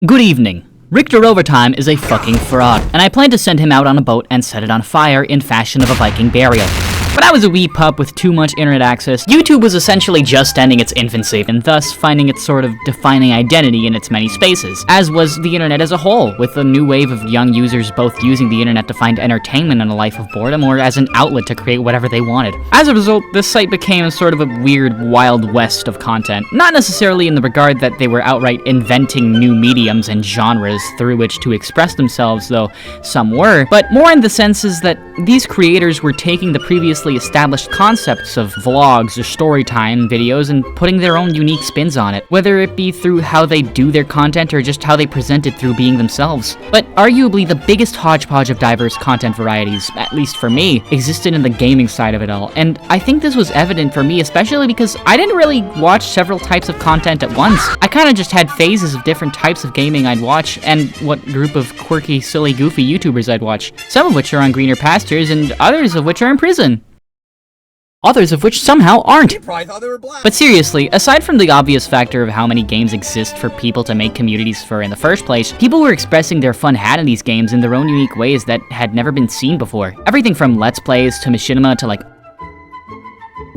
Good evening. Richter Overtime is a fucking fraud, and I plan to send him out on a boat and set it on fire in fashion of a Viking burial. When I was a wee pup with too much internet access, YouTube was essentially just ending its infancy, and thus finding its sort of defining identity in its many spaces, as was the internet as a whole, with a new wave of young users both using the internet to find entertainment in a life of boredom or as an outlet to create whatever they wanted. As a result, this site became sort of a weird Wild West of content, not necessarily in the regard that they were outright inventing new mediums and genres through which to express themselves, though some were, but more in the senses that these creators were taking the previously established concepts of vlogs or storytime videos and putting their own unique spins on it, whether it be through how they do their content or just how they present it through being themselves. But arguably the biggest hodgepodge of diverse content varieties, at least for me, existed in the gaming side of it all, and I think this was evident for me especially because I didn't really watch several types of content at once. I kinda just had phases of different types of gaming I'd watch and what group of quirky, silly, goofy YouTubers I'd watch, some of which are on greener pastures and others of which are in prison. Others of which somehow aren't. But seriously, aside from the obvious factor of how many games exist for people to make communities for in the first place, people were expressing their fun had in these games in their own unique ways that had never been seen before. Everything from Let's Plays to Machinima to like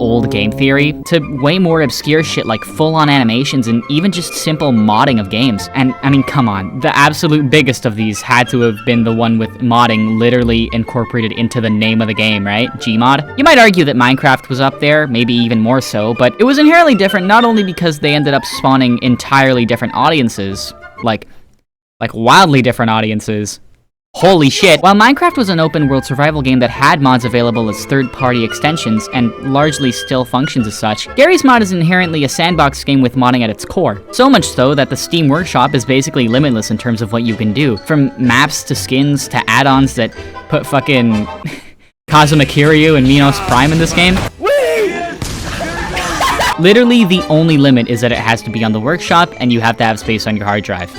old game theory, to way more obscure shit like full-on animations and even just simple modding of games. And I mean, come on, the absolute biggest of these had to have been the one with modding literally incorporated into the name of the game, right? Gmod. You might argue that Minecraft was up there, maybe even more so, but it was inherently different not only because they ended up spawning entirely different audiences, like wildly different audiences. Holy shit! While Minecraft was an open-world survival game that had mods available as third-party extensions, and largely still functions as such, Garry's Mod is inherently a sandbox game with modding at its core. So much so that the Steam Workshop is basically limitless in terms of what you can do. From maps to skins to add-ons that put fucking Kazuma Kiryu and Minos Prime in this game. Literally, the only limit is that it has to be on the Workshop, and you have to have space on your hard drive.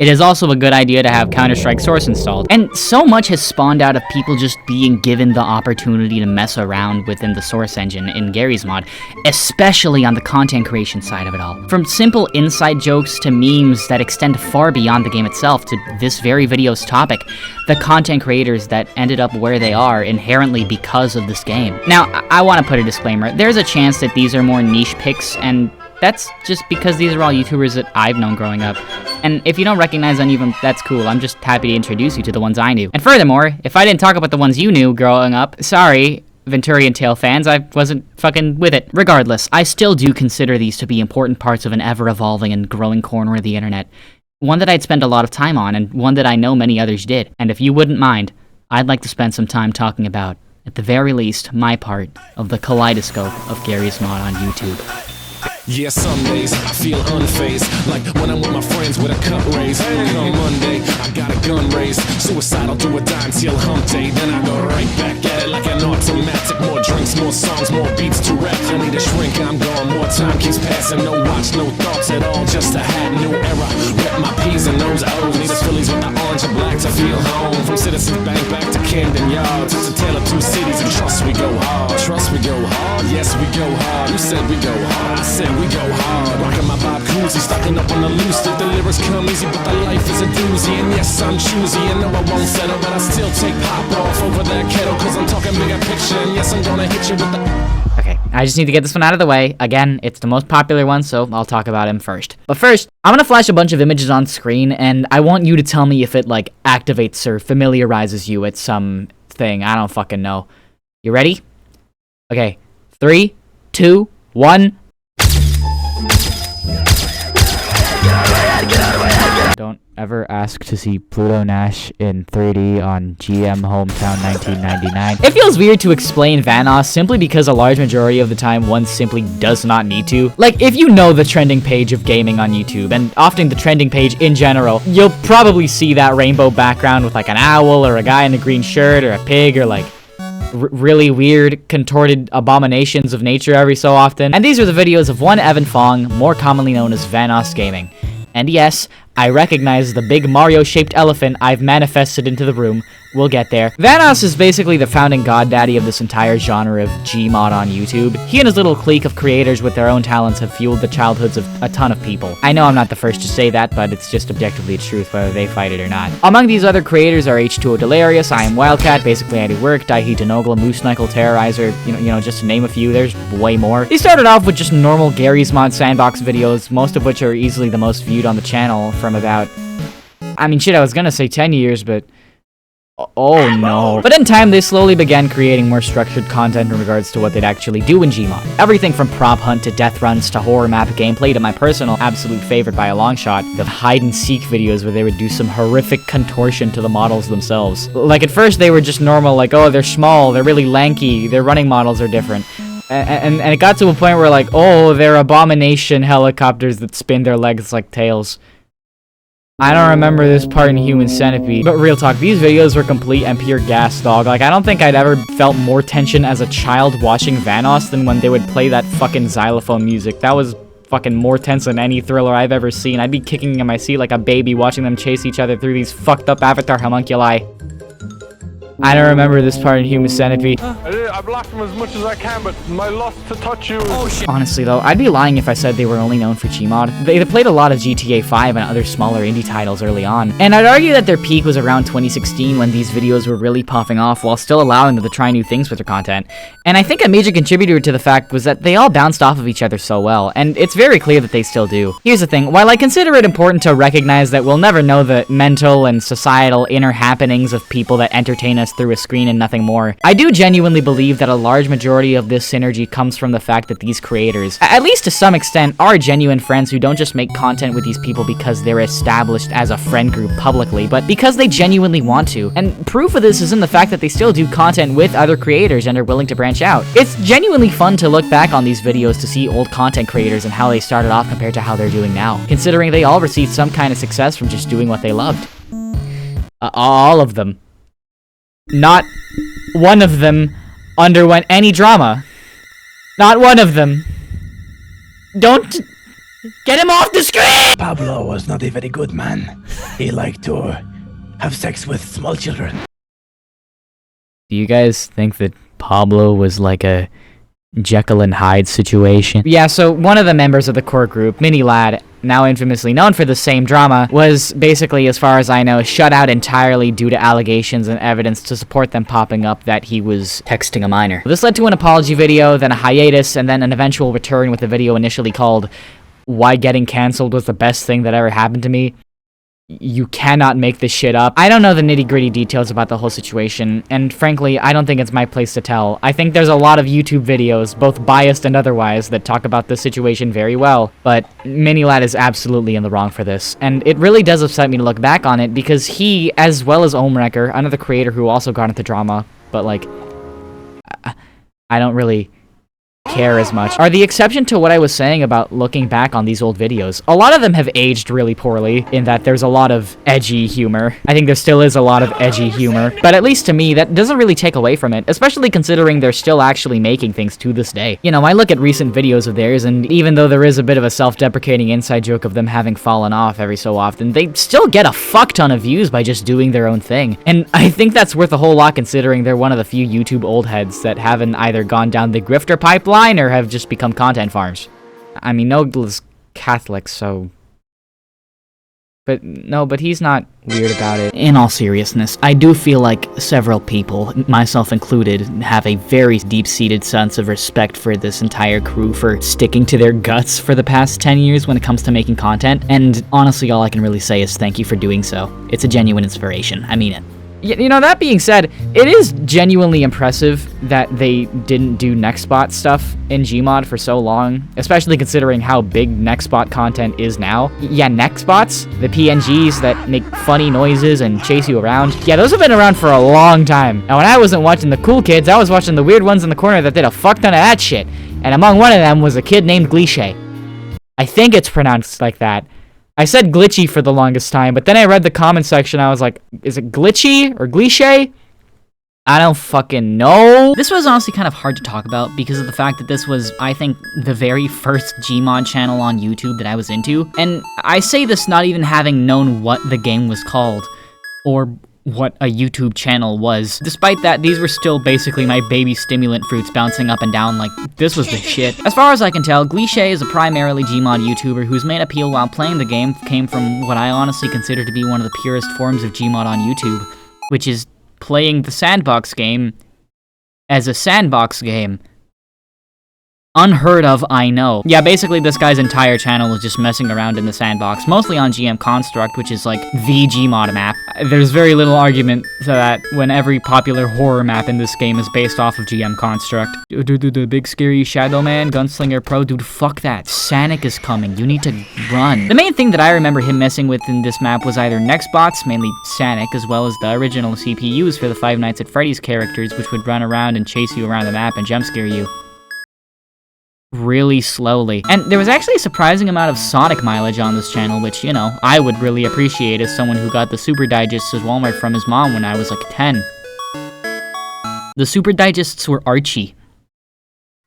It is also a good idea to have Counter-Strike Source installed, and so much has spawned out of people just being given the opportunity to mess around within the Source engine in Garry's Mod, especially on the content creation side of it all. From simple inside jokes to memes that extend far beyond the game itself to this very video's topic, the content creators that ended up where they are inherently because of this game. Now, I want to put a disclaimer. There's a chance that these are more niche picks, and that's just because these are all YouTubers that I've known growing up. And if you don't recognize any of them, that's cool. I'm just happy to introduce you to the ones I knew. And furthermore, if I didn't talk about the ones you knew growing up, sorry, Venturian Tale fans, I wasn't fucking with it. Regardless, I still do consider these to be important parts of an ever-evolving and growing corner of the internet. One that I'd spend a lot of time on, and one that I know many others did. And if you wouldn't mind, I'd like to spend some time talking about, at the very least, my part of the Kaleidescope of Garry's Mod on YouTube. Yeah, some days I feel unfazed, like when I'm with my friends with a cup raised. Come Monday, I got a gun raised, suicidal do or die until hump day. Then I go right back at it like an automatic. More drinks, more songs, more beats to rap. I need a shrink, I'm going. More time keeps passing. No watch, no thoughts at all. Just a hat, new era. Rep my P's and those O's. Need us Phillies with the orange and black to feel home. From Citizens Bank back to Camden Yards. It's a tale of two cities and trust we go hard. Trust we go hard. Yes, we go hard. You said we go hard. I said we go hard. Rockin' my Bob Cousy, stocking up on the loose. If the lyrics come easy, but the life is a doozy. And yes, I'm choosy, and no, I won't settle, but I still take pop off over that kettle, cause I'm talking bigger picture. And yes, I'm gonna hit you with the... Okay, I just need to get this one out of the way. Again, it's the most popular one, so I'll talk about him first. But first, I'm gonna flash a bunch of images on screen, and I want you to tell me if it, like, activates or familiarizes you with some thing. I don't fucking know. You ready? Okay, 3, 2, 1... Don't ever ask to see Pluto Nash in 3D on GM Hometown 1999. It feels weird to explain Vanoss simply because a large majority of the time one simply does not need to. Like, if you know the trending page of gaming on YouTube, and often the trending page in general, you'll probably see that rainbow background with like an owl or a guy in a green shirt or a pig or like really weird, contorted abominations of nature every so often. And these are the videos of one Evan Fong, more commonly known as VanossGaming. And yes, I recognize the big Mario-shaped elephant I've manifested into the room. We'll get there. Vanoss is basically the founding goddaddy of this entire genre of Gmod on YouTube. He and his little clique of creators with their own talents have fueled the childhoods of a ton of people. I know I'm not the first to say that, but it's just objectively the truth whether they fight it or not. Among these other creators are H2O Delirious, I Am Wildcat, Basically I Do Work, HI TOBUSCUS, Moose Knuckle, Terrorizer, you know, just to name a few, there's way more. He started off with just normal Garry's Mod sandbox videos, most of which are easily the most viewed on the channel from about... I mean, shit, I was gonna say 10 years, but... Oh no. But in time, they slowly began creating more structured content in regards to what they'd actually do in Gmod. Everything from prop hunt to death runs to horror map gameplay to my personal absolute favorite by a long shot, the hide-and-seek videos where they would do some horrific contortion to the models themselves. Like at first they were just normal, like, oh, they're small, they're really lanky, their running models are different. And it got to a point where like, oh, they're abomination helicopters that spin their legs like tails. I don't remember this part in Human Centipede, but real talk, these videos were complete and pure gas, dog. Like, I don't think I'd ever felt more tension as a child watching Vanoss than when they would play that fucking xylophone music. That was fucking more tense than any thriller I've ever seen. I'd be kicking in my seat like a baby watching them chase each other through these fucked up avatar homunculi. I don't remember this part in Human Centipede. I blocked them as much as I can, but my lust to touch you. Oh shit. Honestly though, I'd be lying if I said they were only known for Gmod. They played a lot of GTA 5 and other smaller indie titles early on. And I'd argue that their peak was around 2016 when these videos were really popping off while still allowing them to try new things with their content. And I think a major contributor to the fact was that they all bounced off of each other so well, and it's very clear that they still do. Here's the thing, while I consider it important to recognize that we'll never know the mental and societal inner happenings of people that entertain us through a screen and nothing more, I do genuinely believe that a large majority of this synergy comes from the fact that these creators, at least to some extent, are genuine friends who don't just make content with these people because they're established as a friend group publicly, but because they genuinely want to. And proof of this is in the fact that they still do content with other creators and are willing to branch out. It's genuinely fun to look back on these videos to see old content creators and how they started off compared to how they're doing now, considering they all received some kind of success from just doing what they loved. All of them. Not one of them underwent any drama. Not one of them. Don't get him off the screen! Pablo was not a very good man. He liked to have sex with small children. Do you guys think that Pablo was like a Jekyll and Hyde situation? Yeah, so one of the members of the core group, Mini Lad, now infamously known for the same drama, was basically, as far as I know, shut out entirely due to allegations and evidence to support them popping up that he was texting a minor. This led to an apology video, then a hiatus, and then an eventual return with a video initially called Why Getting Cancelled Was the Best Thing That Ever Happened to Me. You cannot make this shit up. I don't know the nitty-gritty details about the whole situation, and frankly, I don't think it's my place to tell. I think there's a lot of YouTube videos, both biased and otherwise, that talk about this situation very well, but Minilad is absolutely in the wrong for this, and it really does upset me to look back on it, because he, as well as Omrecker, another creator who also got into drama, but like, I don't really care as much, are the exception to what I was saying about looking back on these old videos. A lot of them have aged really poorly in that there's a lot of edgy humor. I think there still is a lot of edgy humor, but at least to me, that doesn't really take away from it, especially considering they're still actually making things to this day. You know, I look at recent videos of theirs, and even though there is a bit of a self-deprecating inside joke of them having fallen off every so often, they still get a fuck ton of views by just doing their own thing. And I think that's worth a whole lot considering they're one of the few YouTube old heads that haven't either gone down the grifter pipeline or have just become content farms. I mean, Nogla's Catholic, so... But he's not weird about it. In all seriousness, I do feel like several people, myself included, have a very deep-seated sense of respect for this entire crew for sticking to their guts for the past 10 years when it comes to making content, and honestly, all I can really say is thank you for doing so. It's a genuine inspiration. I mean it. You know, that being said, it is genuinely impressive that they didn't do Nextbot stuff in Gmod for so long, especially considering how big Nextbot content is now. Yeah, Nextbots, the PNGs that make funny noises and chase you around, yeah, those have been around for a long time. And when I wasn't watching the cool kids, I was watching the weird ones in the corner that did a fuck ton of that shit. And among one of them was a kid named Glich'e. I think it's pronounced like that. I said Glich'e for the longest time, but then I read the comment section, I was like, is it Glich'e or Glich'e? I don't fucking know. This was honestly kind of hard to talk about because of the fact that this was, I think, the very first Gmod channel on YouTube that I was into. And I say this not even having known what the game was called or what a YouTube channel was. Despite that, these were still basically my baby stimulant fruits bouncing up and down like this was the shit. As far as I can tell, Glich'e is a primarily Gmod YouTuber whose main appeal while playing the game came from what I honestly consider to be one of the purest forms of Gmod on YouTube, which is playing the sandbox game as a sandbox game. Unheard of, I know. Yeah, basically this guy's entire channel is just messing around in the sandbox, mostly on GM Construct, which is like the Gmod map. There's very little argument to that when every popular horror map in this game is based off of GM Construct. Dude, the big scary Shadow Man, Gunslinger Pro, dude, fuck that. Sanic is coming, you need to run. The main thing that I remember him messing with in this map was either Nextbots, mainly Sanic, as well as the original CPUs for the Five Nights at Freddy's characters, which would run around and chase you around the map and jump scare you really slowly. And there was actually a surprising amount of Sonic mileage on this channel, which, you know, I would really appreciate as someone who got the Super Digests as Walmart from his mom when I was like 10. The Super Digests were Archie.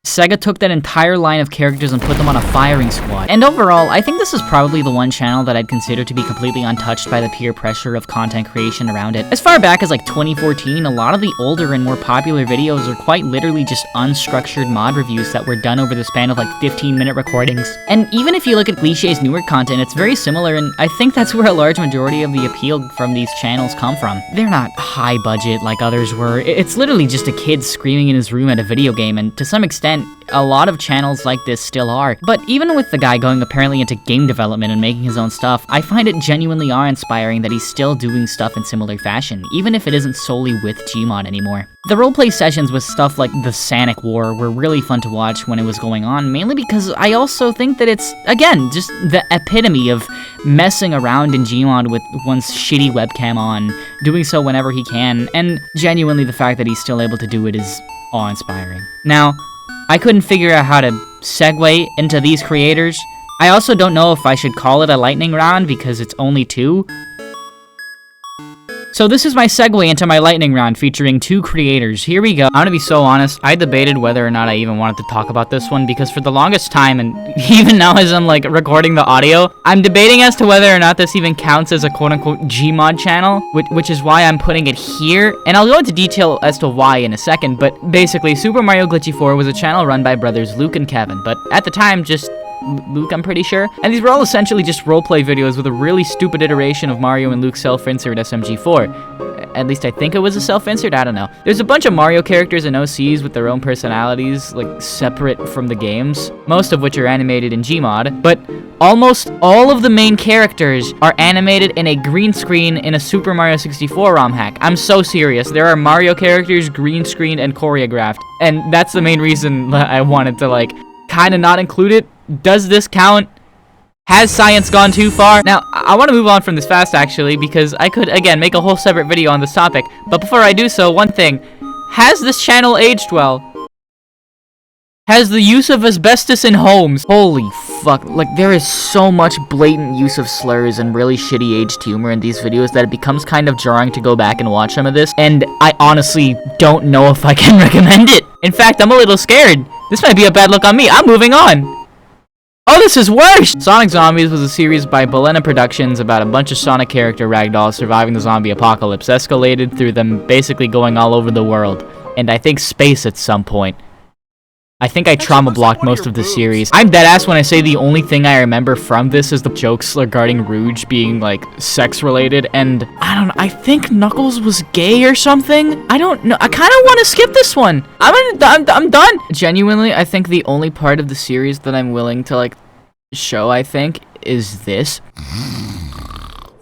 Sega took that entire line of characters and put them on a firing squad. And overall, I think this is probably the one channel that I'd consider to be completely untouched by the peer pressure of content creation around it. As far back as like 2014, a lot of the older and more popular videos are quite literally just unstructured mod reviews that were done over the span of like 15-minute recordings. And even if you look at Glich'e's newer content, it's very similar, and I think that's where a large majority of the appeal from these channels come from. They're not high budget like others were. It's literally just a kid screaming in his room at a video game, and to some extent, a lot of channels like this still are. But even with the guy going apparently into game development and making his own stuff, I find it genuinely awe-inspiring that he's still doing stuff in similar fashion, even if it isn't solely with Gmod anymore. The roleplay sessions with stuff like the Sanic War were really fun to watch when it was going on, mainly because I also think that it's, again, just the epitome of messing around in Gmod with one's shitty webcam on, doing so whenever he can, and genuinely the fact that he's still able to do it is awe-inspiring. Now, I couldn't figure out how to segue into these creators. I also don't know if I should call it a lightning round because it's only 2. So this is my segue into my lightning round featuring 2 creators. Here we go. I'm gonna be so honest, I debated whether or not I even wanted to talk about this one because for the longest time, and even now as I'm like recording the audio, I'm debating as to whether or not this even counts as a quote-unquote Gmod channel, which is why I'm putting it here. And I'll go into detail as to why in a second, but basically Super Mario Glich'e 4 was a channel run by brothers Luke and Kevin, but at the time just Luke, I'm pretty sure. And these were all essentially just roleplay videos with a really stupid iteration of Mario and Luke's self-insert SMG4. At least I think it was a self-insert, I don't know. There's a bunch of Mario characters and OCs with their own personalities, like, separate from the games, most of which are animated in Gmod, but almost all of the main characters are animated in a green screen in a Super Mario 64 ROM hack. I'm so serious. There are Mario characters green screened and choreographed, and that's the main reason that I wanted to, like, kind of not include it. Does this count? Has science gone too far? Now, I want to move on from this fast, actually, because I could, again, make a whole separate video on this topic. But before I do so, one thing. Has this channel aged well? Has the use of asbestos in homes? Holy fuck. Like, there is so much blatant use of slurs and really shitty aged humor in these videos that it becomes kind of jarring to go back and watch some of this. And I honestly don't know if I can recommend it. In fact, I'm a little scared. This might be a bad look on me. I'm moving on. Oh, this is worse! Sonic Zombies was a series by Balena Productions about a bunch of Sonic character ragdolls surviving the zombie apocalypse, escalated through them basically going all over the world, and I think space at some point. I think I trauma-blocked most of the series. I'm deadass when I say the only thing I remember from this is the jokes regarding Rouge being, like, sex-related, and I don't know, I think Knuckles was gay or something? I don't know, I kind of want to skip this one. I'm done. Genuinely, I think the only part of the series that I'm willing to, like, show, I think, is this.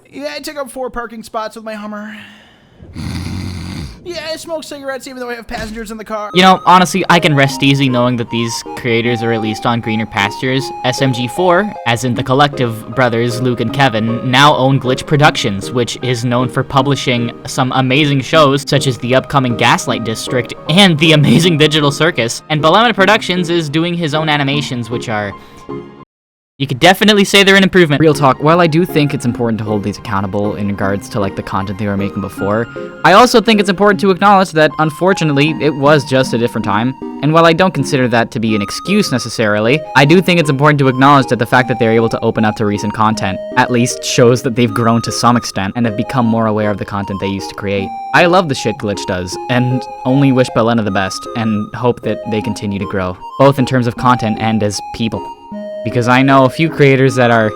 Yeah, I took up 4 parking spots with my Hummer. Yeah, I smoke cigarettes even though I have passengers in the car. You know, honestly, I can rest easy knowing that these creators are at least on greener pastures. SMG4, as in the collective brothers Luke and Kevin, now own Glich'e Productions, which is known for publishing some amazing shows, such as the upcoming Gaslight District and the amazing Digital Circus. And Balena Productions is doing his own animations, which are... You could definitely say they're an improvement. Real talk, while I do think it's important to hold these accountable in regards to like the content they were making before, I also think it's important to acknowledge that unfortunately it was just a different time. And while I don't consider that to be an excuse necessarily, I do think it's important to acknowledge that the fact that they're able to open up to recent content at least shows that they've grown to some extent and have become more aware of the content they used to create. I love the shit Glich'e does, and only wish Belena the best, and hope that they continue to grow, both in terms of content and as people. Because I know a few creators that are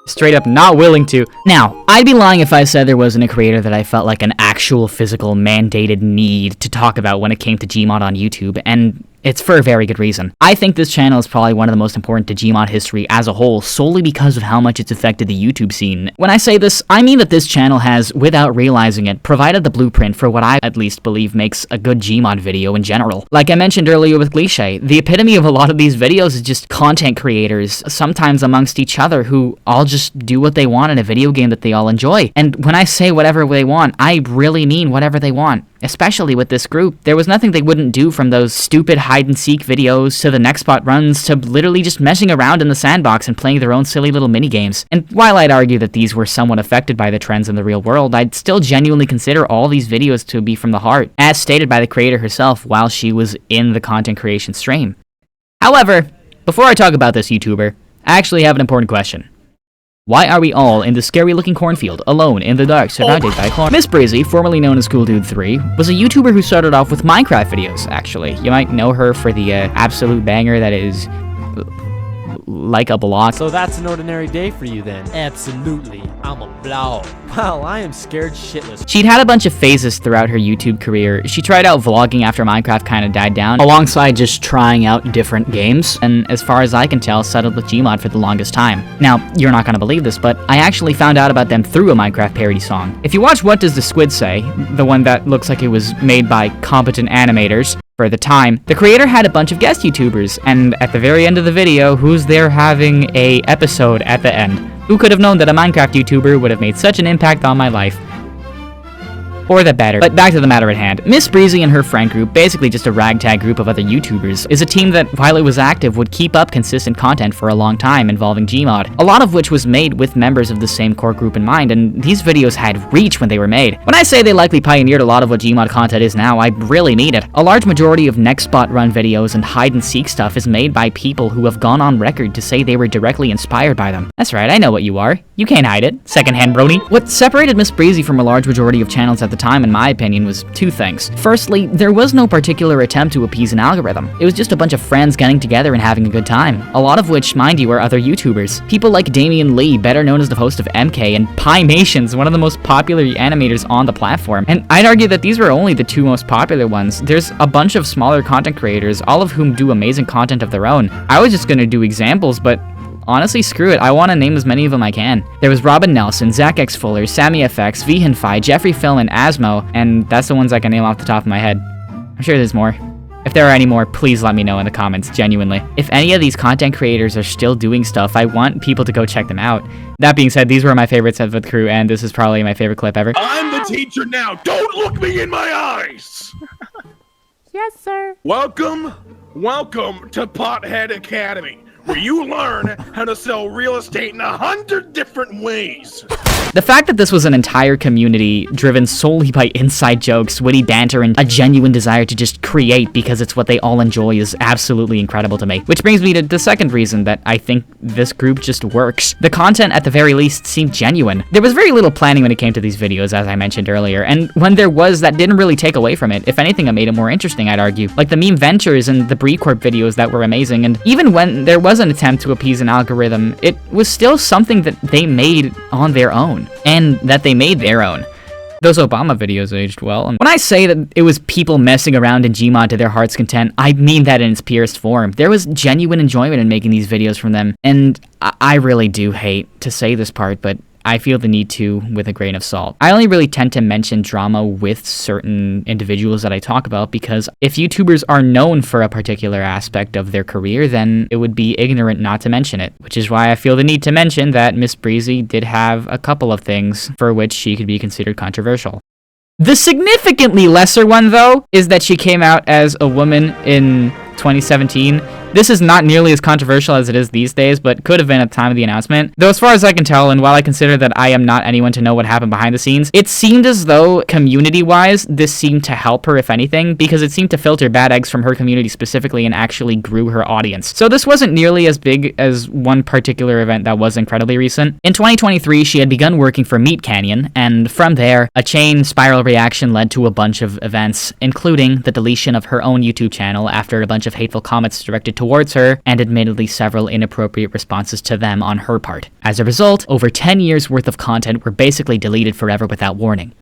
straight up not willing to. Now, I'd be lying if I said there wasn't a creator that I felt like an actual physical mandated need to talk about when it came to Gmod on YouTube, and it's for a very good reason. I think this channel is probably one of the most important to Gmod history as a whole, solely because of how much it's affected the YouTube scene. When I say this, I mean that this channel has, without realizing it, provided the blueprint for what I at least believe makes a good Gmod video in general. Like I mentioned earlier with Glich'e, the epitome of a lot of these videos is just content creators, sometimes amongst each other, who all just do what they want in a video game that they all enjoy. And when I say whatever they want, I really mean whatever they want. Especially with this group, there was nothing they wouldn't do, from those stupid hide-and-seek videos to the next spot runs to literally just messing around in the sandbox and playing their own silly little mini-games. And while I'd argue that these were somewhat affected by the trends in the real world, I'd still genuinely consider all these videos to be from the heart, as stated by the creator herself while she was in the content creation stream. However, before I talk about this YouTuber, I actually have an important question. Why are we all in the scary-looking cornfield, alone, in the dark, surrounded by corn? Miss Breezy, formerly known as CoolDude3, was a YouTuber who started off with Minecraft videos, actually. You might know her for the absolute banger that is like a block. So that's an ordinary day for you then? Absolutely. I'm a blow. Wow, I am scared shitless. She'd had a bunch of phases throughout her YouTube career. She tried out vlogging after Minecraft kind of died down, alongside just trying out different games, and as far as I can tell, settled with Gmod for the longest time. Now, you're not gonna believe this, but I actually found out about them through a Minecraft parody song. If you watch What Does the Squid Say, the one that looks like it was made by competent animators for the time, the creator had a bunch of guest YouTubers, and at the very end of the video, who's there having a episode at the end? Who could have known that a Minecraft YouTuber would have made such an impact on my life? Or the better. But back to the matter at hand. Miss Breezy and her friend group, basically just a ragtag group of other YouTubers, is a team that, while it was active, would keep up consistent content for a long time involving Gmod, a lot of which was made with members of the same core group in mind, and these videos had reach when they were made. When I say they likely pioneered a lot of what Gmod content is now, I really mean it. A large majority of next spot run videos and hide-and-seek stuff is made by people who have gone on record to say they were directly inspired by them. That's right, I know what you are. You can't hide it. Secondhand brony. What separated Miss Breezy from a large majority of channels at the time, in my opinion, was two things. Firstly, there was no particular attempt to appease an algorithm. It was just a bunch of friends getting together and having a good time, a lot of which, mind you, are other YouTubers. People like Damian Lee, better known as the host of MK, and Pymations, one of the most popular animators on the platform. And I'd argue that these were only the two most popular ones. There's a bunch of smaller content creators, all of whom do amazing content of their own. I was just gonna do examples, but honestly, screw it. I want to name as many of them I can. There was Robin Nelson, Zach X Fuller, Sammy FX, Vihinfi, Jeffrey Film, and Asmo, and that's the ones I can name off the top of my head. I'm sure there's more. If there are any more, please let me know in the comments, genuinely. If any of these content creators are still doing stuff, I want people to go check them out. That being said, these were my favorites of the crew, and this is probably my favorite clip ever. I'm the teacher now. Don't look me in my eyes. Yes, sir. Welcome to Pothead Academy, where you learn how to sell real estate in 100 different ways. The fact that this was an entire community driven solely by inside jokes, witty banter, and a genuine desire to just create because it's what they all enjoy is absolutely incredible to me. Which brings me to the second reason that I think this group just works. The content, at the very least, seemed genuine. There was very little planning when it came to these videos, as I mentioned earlier, and when there was, that didn't really take away from it. If anything, it made it more interesting, I'd argue. Like the meme ventures and the Breecorp videos that were amazing, and even when there was an attempt to appease an algorithm, it was still something that they made on their own, and that they made their own. Those Obama videos aged well, and when I say that it was people messing around in Gmod to their heart's content, I mean that in its purest form. There was genuine enjoyment in making these videos from them, and I really do hate to say this part, but I feel the need to with a grain of salt. I only really tend to mention drama with certain individuals that I talk about because if YouTubers are known for a particular aspect of their career, then it would be ignorant not to mention it, which is why I feel the need to mention that Miss Breezy did have a couple of things for which she could be considered controversial. The significantly lesser one, though, is that she came out as a woman in 2017 This is not nearly as controversial as it is these days, but could have been at the time of the announcement. Though as far as I can tell, and while I consider that I am not anyone to know what happened behind the scenes, it seemed as though, community-wise, this seemed to help her, if anything, because it seemed to filter bad eggs from her community specifically and actually grew her audience. So this wasn't nearly as big as one particular event that was incredibly recent. In 2023, she had begun working for Meat Canyon, and from there, a chain spiral reaction led to a bunch of events, including the deletion of her own YouTube channel after a bunch of hateful comments directed towards her, and admittedly several inappropriate responses to them on her part. As a result, over 10 years worth of content were basically deleted forever without warning.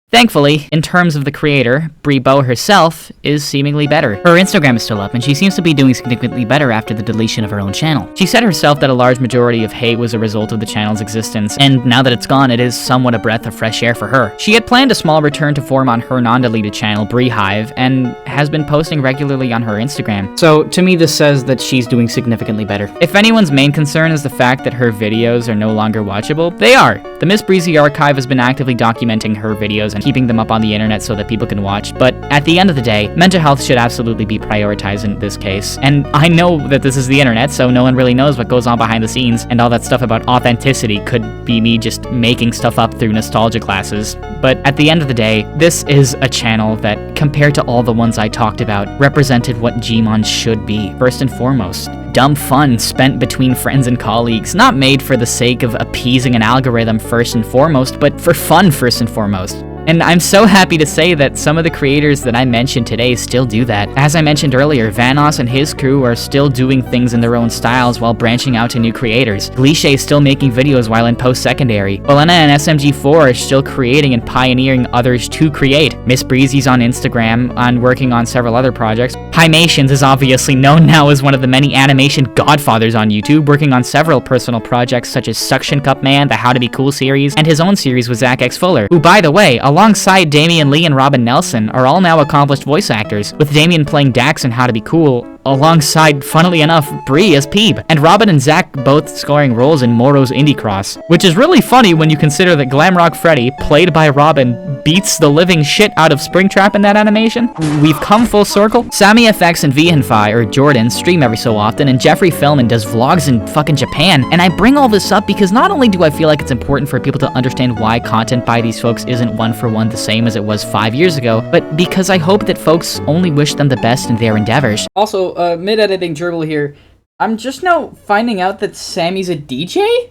Thankfully, in terms of the creator, Bree Bo herself is seemingly better. Her Instagram is still up, and she seems to be doing significantly better after the deletion of her own channel. She said herself that a large majority of hate was a result of the channel's existence, and now that it's gone, it is somewhat a breath of fresh air for her. She had planned a small return to form on her non-deleted channel, Bree Hive, and has been posting regularly on her Instagram. So, to me, this says that she's doing significantly better. If anyone's main concern is the fact that her videos are no longer watchable, they are. The Miss Breezy archive has been actively documenting her videos and keeping them up on the internet so that people can watch, but at the end of the day, mental health should absolutely be prioritized in this case. And I know that this is the internet, so no one really knows what goes on behind the scenes, and all that stuff about authenticity could be me just making stuff up through nostalgia classes. But at the end of the day, this is a channel that, compared to all the ones I talked about, represented what Gmon should be, first and foremost. Dumb fun spent between friends and colleagues, not made for the sake of appeasing an algorithm first and foremost, but for fun first and foremost. And I'm so happy to say that some of the creators that I mentioned today still do that. As I mentioned earlier, Vanoss and his crew are still doing things in their own styles while branching out to new creators. Glich'e is still making videos while in post-secondary. Balena and SMG4 are still creating and pioneering others to create. Miss Breezy's on Instagram and working on several other projects. Hymations is obviously known now as one of the many animation godfathers on YouTube, working on several personal projects such as Suction Cup Man, the How to Be Cool series, and his own series with Zach X Fuller, who, by the way, alongside Damian Lee and Robin Nelson, are all now accomplished voice actors, with Damian playing Dax in How to Be Cool, alongside, funnily enough, Bree as Peeb, and Robin and Zach both scoring roles in Moro's Indie Cross, which is really funny when you consider that Glamrock Freddy, played by Robin, beats the living shit out of Springtrap in that animation. We've come full circle. Sammy FX and Vihanfi, or Jordan, stream every so often, and Jeffrey Fillman does vlogs in fucking Japan, and I bring all this up because not only do I feel like it's important for people to understand why content by these folks isn't one for one the same as it was 5 years ago, but because I hope that folks only wish them the best in their endeavors. Also, mid-editing Gerbil here, I'm just now finding out that Sammy's a DJ?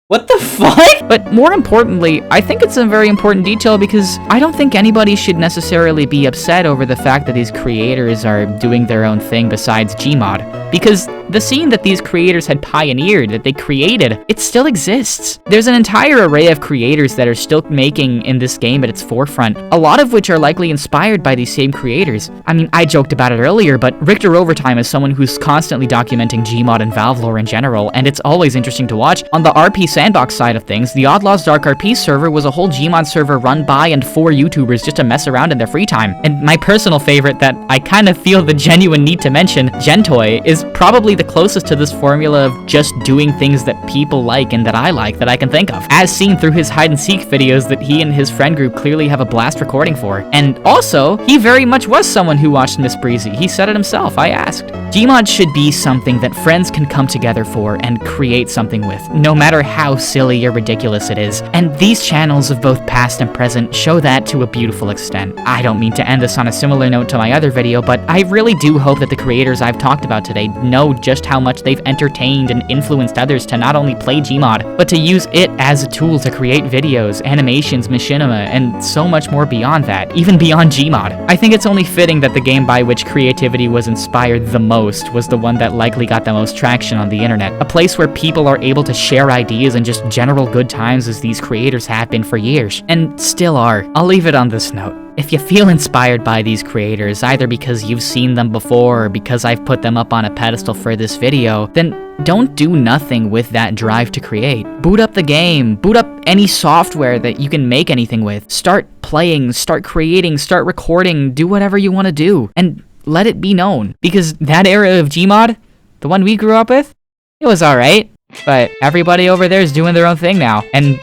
What the fuck? But more importantly, I think it's a very important detail because I don't think anybody should necessarily be upset over the fact that these creators are doing their own thing besides Gmod. Because the scene that these creators had pioneered, that they created, it still exists. There's an entire array of creators that are still making in this game at its forefront, a lot of which are likely inspired by these same creators. I mean, I joked about it earlier, but Richter Overtime is someone who's constantly documenting Gmod and Valve lore in general, and it's always interesting to watch. On the RP sandbox side of things, the Outlaws Dark RP server was a whole Gmod server run by and for YouTubers just to mess around in their free time. And my personal favorite that I kind of feel the genuine need to mention, Gentoy, is probably the closest to this formula of just doing things that people like and that I like that I can think of, as seen through his hide-and-seek videos that he and his friend group clearly have a blast recording for. And also, he very much was someone who watched Miss Breezy. He said it himself, I asked. Gmod should be something that friends can come together for and create something with, no matter how silly or ridiculous it is. And these channels of both past and present show that to a beautiful extent. I don't mean to end this on a similar note to my other video, but I really do hope that the creators I've talked about today know just how much they've entertained and influenced others to not only play Gmod, but to use it as a tool to create videos, animations, machinima, and so much more beyond that, even beyond Gmod. I think it's only fitting that the game by which creativity was inspired the most was the one that likely got the most traction on the internet, a place where people are able to share ideas and just general good times as these creators have been for years, and still are. I'll leave it on this note. If you feel inspired by these creators, either because you've seen them before or because I've put them up on a pedestal for this video, then don't do nothing with that drive to create. Boot up the game, boot up any software that you can make anything with. Start playing, start creating, start recording, do whatever you want to do, and let it be known. Because that era of Gmod, the one we grew up with, it was alright, but everybody over there is doing their own thing now, and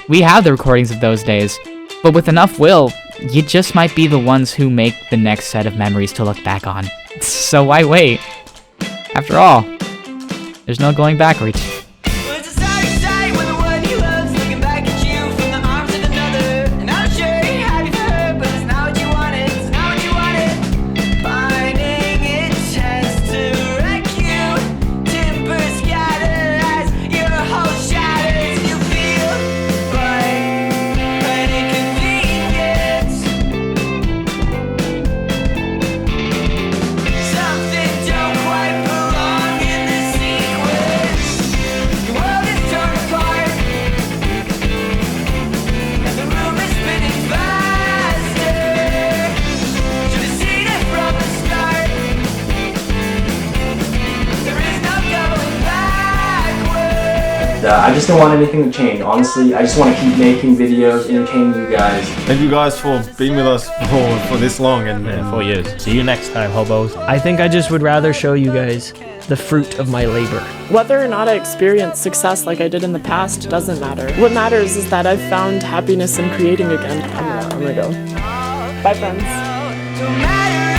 we have the recordings of those days. But with enough will, you just might be the ones who make the next set of memories to look back on. So why wait? After all, there's no going backwards. I just don't want anything to change. Honestly, I just want to keep making videos, entertaining you guys. Thank you guys for being with us for this long and 4 years. See you next time, hobos. I think I just would rather show you guys the fruit of my labor. Whether or not I experience success like I did in the past doesn't matter. What matters is that I've found happiness in creating again. I'm gonna go. Bye, friends.